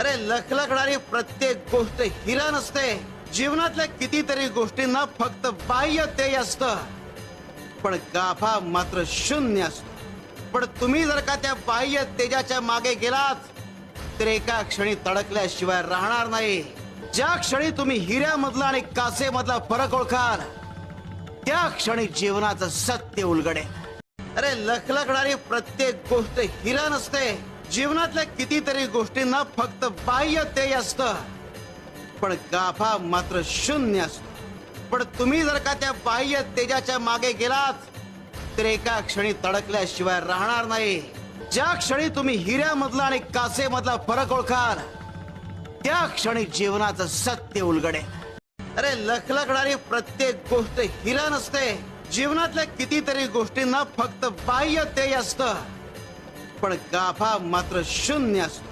अरे लखलखणारी प्रत्येक गोष्ट हिरा नसते. जीवनातल्या कितीतरी गोष्टींना फक्त बाह्य तेज असतं, पण गाभा मात्र शून्य असतो. पण तुम्ही जर का त्या बाह्य तेजाच्या मागे गेलात तर एका क्षणी तडकल्याशिवाय राहणार नाही. ज्या क्षणी तुम्ही हिऱ्यामधला आणि कासेमधला फरक ओळखाल त्या क्षणी जीवनाचं सत्य उलगडेल. अरे लखलखणारी प्रत्येक गोष्ट हिरा नसते. जीवनातल्या कितीतरी गोष्टींना फक्त बाह्य तेज असतं, पण गाभा मात्र शून्य असतो. पण तुम्ही जर का त्या बाह्य तेजाच्या मागे गेलात तर एका क्षणी तडकल्याशिवाय राहणार नाही. ज्या क्षणी तुम्ही हिऱ्यामधला आणि कासेमधला फरक ओळखाल त्या क्षणी जीवनाचं सत्य उलगडेल. अरे लखलखणारी प्रत्येक गोष्ट हिरा नसते. जीवनातल्या कितीतरी गोष्टींना फक्त बाह्य तेज असतं, पण गाभा मात्र शून्य असतो.